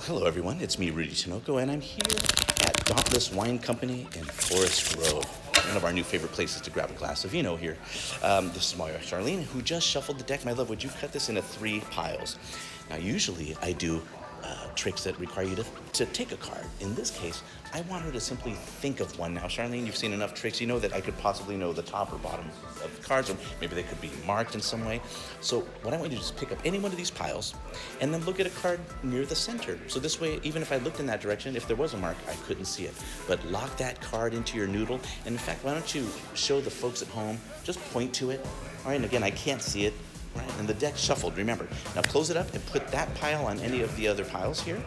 Hello, everyone. It's me, Rudy Tinoco, and I'm here at Dauntless Wine Company in Forest Grove, one of our new favorite places to grab a glass of vino here. This is my wife, Charlene, who just shuffled the deck. My love, would you cut this into 3 piles? Now, usually I do tricks that require you to take a card. In this case, I want her to simply think of one. Now, Charlene, you've seen enough tricks. You know that I could possibly know the top or bottom of the cards, or maybe they could be marked in some way. So what I want you to do is pick up any one of these piles and then look at a card near the center. So this way, even if I looked in that direction, if there was a mark, I couldn't see it. But lock that card into your noodle. And in fact, why don't you show the folks at home, just point to it. All right, and again, I can't see it. Right, and the deck's shuffled, remember. Now close it up and put that pile on any of the other piles here.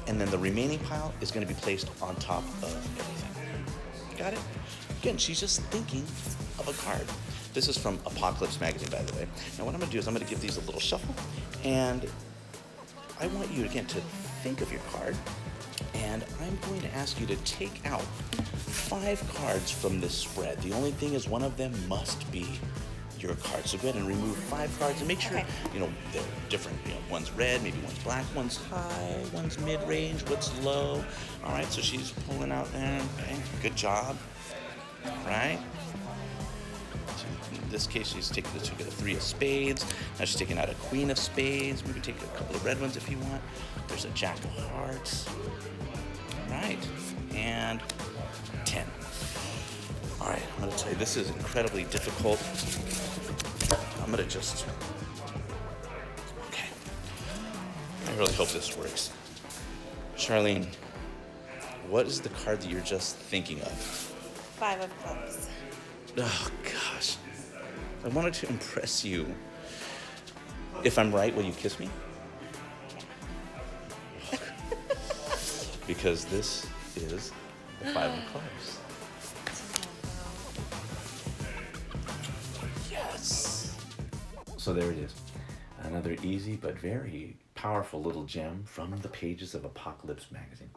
And then the remaining pile is going to be placed on top of everything. Got it? Again, she's just thinking of a card. This is from Apocalypse magazine, by the way. Now what I'm going to do is I'm going to give these a little shuffle. And I want you, again, to think of your card. And I'm going to ask you to take out 5 cards from this spread. The only thing is one of them must be your card. So go ahead and remove 5 cards and make sure, they're different. One's red, maybe one's black, one's high, one's mid-range, what's low. All right, so she's pulling out there. Okay, good job. Right? So in this case, she's taking a 3 of spades. Now she's taking out a queen of spades. Maybe take a couple of red ones if you want. There's a jack of hearts. All right, and 10. All right, I'm going to tell you, this is incredibly difficult. I'm going to just... Okay. I really hope this works. Charlene, what is the card that you're just thinking of? 5 of clubs. Oh, gosh. I wanted to impress you. If I'm right, will you kiss me? Because this is the 5 of clubs. So there it is. Another easy but very powerful little gem from the pages of Apocalypse magazine.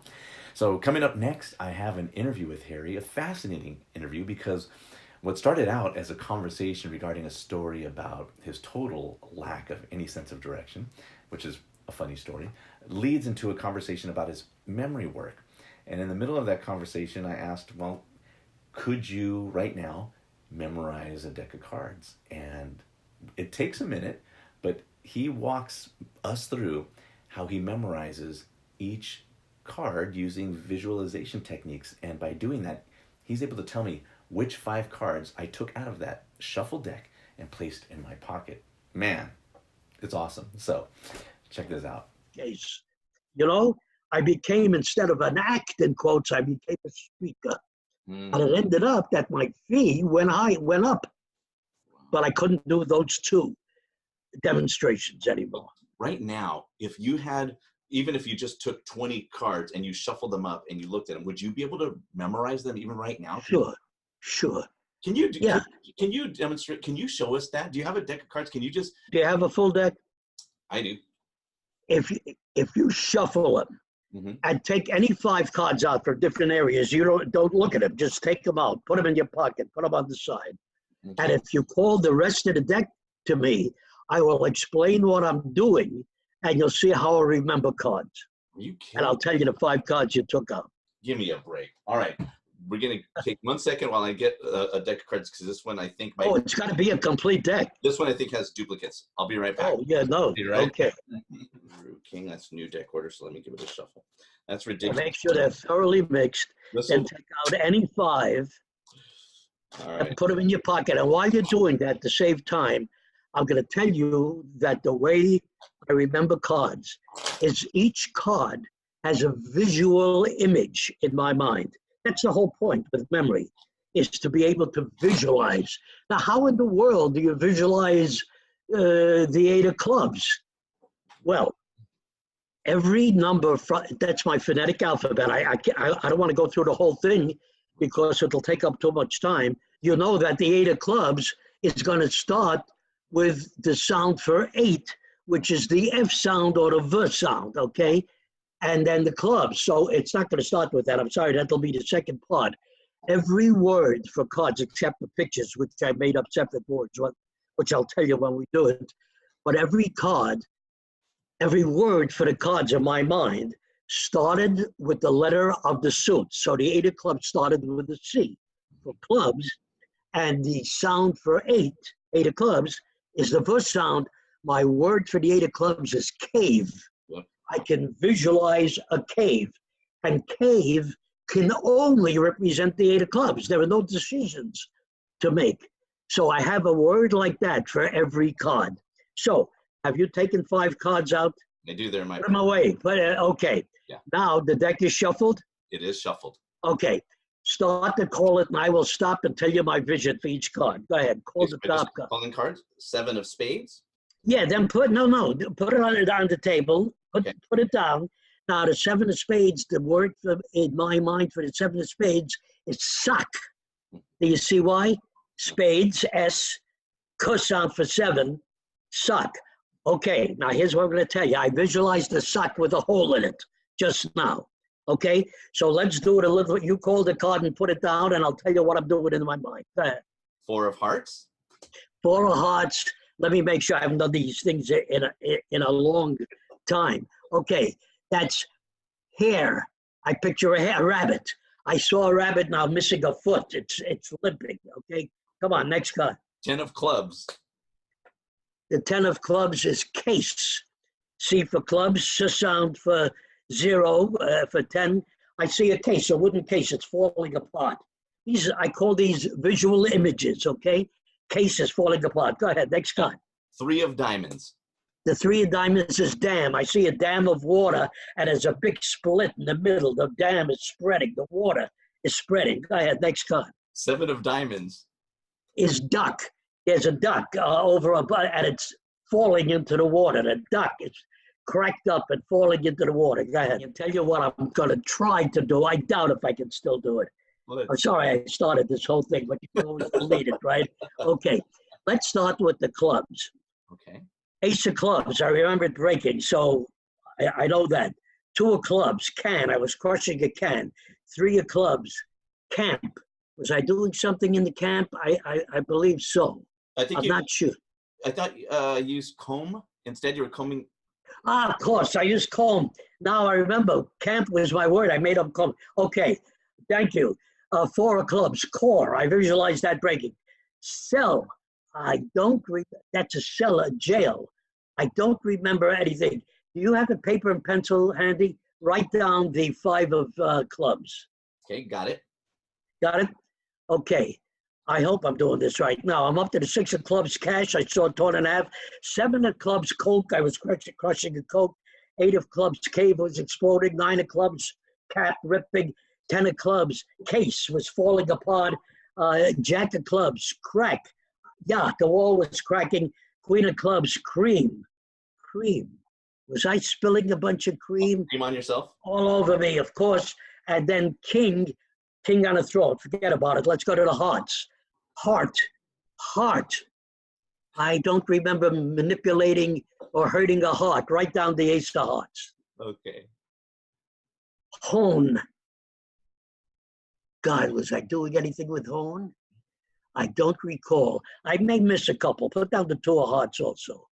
So coming up next, I have an interview with Harry, a fascinating interview because what started out as a conversation regarding a story about his total lack of any sense of direction, which is a funny story, leads into a conversation about his memory work. And in the middle of that conversation, I asked, well, could you right now memorize a deck of cards? And it takes a minute, but he walks us through how he memorizes each card using visualization techniques. And by doing that, he's able to tell me which 5 cards I took out of that shuffle deck and placed in my pocket. Man, it's awesome. So check this out. Case, I became, instead of an act in quotes, I became a speaker. And it ended up that my fee went up. But I couldn't do those 2 demonstrations anymore. Right now, if you had, even if you just took 20 cards and you shuffled them up and you looked at them, would you be able to memorize them even right now? Sure. Can you? Yeah. Can you demonstrate? Can you show us that? Do you have a deck of cards? Can you just? Do you have a full deck? I do. If you shuffle them and take any 5 cards out for different areas, you don't look at them. Just take them out. Put them in your pocket. Put them on the side. Okay. And if you call the rest of the deck to me, I will explain what I'm doing, and you'll see how I remember cards. Are you kidding? And I'll tell you the 5 cards you took out. Give me a break. All right. We're going to take 1 second while I get a deck of cards, because this one I think might... Oh, it's got to be a complete deck. This one I think has duplicates. I'll be right back. Oh, yeah, no. Right? Okay. King, that's new deck order, so let me give it a shuffle. That's ridiculous. And make sure they're thoroughly mixed, and take out any 5. All right. And put them in your pocket. And while you're doing that, to save time, I'm going to tell you that the way I remember cards is each card has a visual image in my mind. That's the whole point with memory, is to be able to visualize. Now, how in the world do you visualize the 8 of clubs? Well, every number, that's my phonetic alphabet. I don't want to go through the whole thing, because it'll take up too much time. You know that the 8 of clubs is going to start with the sound for 8, which is the F sound or the V sound, okay? And then the clubs. So it's not going to start with that. I'm sorry, that'll be the second part. Every word for cards except the pictures, which I made up separate words, which I'll tell you when we do it. But every card Every word for the cards in my mind started with the letter of the suit. So the 8 of clubs started with a C for clubs, and the sound for 8 of clubs, is the first sound. My word for the 8 of clubs is cave. Yep. I can visualize a cave, and cave can only represent the 8 of clubs. There are no decisions to make. So I have a word like that for every card. So have you taken 5 cards out? I do there, my Put them away. But okay. Yeah. Now the deck is shuffled. It is shuffled. Okay. Start to call it, and I will stop and tell you my vision for each card. Go ahead. Call the top card. Calling cards. 7 of spades. Yeah. Then put it on the table. Put it down. Now the 7 of spades. The word in my mind for the 7 of spades is sock. Do you see why? Spades, S, sound for 7, sock. Okay, now here's what I'm going to tell you. I visualized the sock with a hole in it just now. Okay, so let's do it a little. You call the card and put it down, and I'll tell you what I'm doing in my mind. Go ahead. 4 of hearts. 4 of hearts. Let me make sure I haven't done these things in a long time. Okay, that's hare. I picture a rabbit. I saw a rabbit now missing a foot. It's limping. Okay, come on, next card. 10 of clubs. The 10 of clubs is case. C for clubs, sound for 0, for 10. I see a case, a wooden case. It's falling apart. I call these visual images, okay? Case is falling apart. Go ahead, next card. 3 of diamonds. The 3 of diamonds is dam. I see a dam of water, and there's a big split in the middle. The dam is spreading. The water is spreading. Go ahead, next card. 7 of diamonds. Is duck. There's a duck over and it's falling into the water. The duck is cracked up and falling into the water. Go ahead. I'll tell you what I'm going to try to do. I doubt if I can still do it. I'm sorry I started this whole thing, but you can always delete it, right? Okay, let's start with the clubs. Okay. Ace of clubs, I remember it breaking, so I know that. 2 of clubs, can. I was crushing a can. 3 of clubs, camp. Was I doing something in the camp? I believe so. I'm not sure. I thought you used comb. Instead, you were combing. Of course, I used comb. Now I remember. Camp was my word. I made up comb. Okay, thank you. 4 of clubs, core. I visualized that breaking. Cell. I don't that's a cell, a jail. I don't remember anything. Do you have a paper and pencil handy? Write down the 5 of clubs. Okay, got it. Got it? Okay. I hope I'm doing this right. Now I'm up to the 6 of clubs cash. I saw a ton and a half. 7 of clubs coke. I was crushing a coke. 8 of clubs cave was exploding. 9 of clubs cap ripping. 10 of clubs case was falling apart. Jack of clubs crack. Yeah, the wall was cracking. Queen of clubs cream. Cream. Was I spilling a bunch of cream? Cream on yourself? All over me, of course. And then king on the throat. Forget about it. Let's go to the hearts. Heart. I don't remember manipulating or hurting a heart. Write down the ace of hearts. Okay. Hone. God, was I doing anything with hone? I don't recall. I may miss a couple. Put down the 2 of hearts also.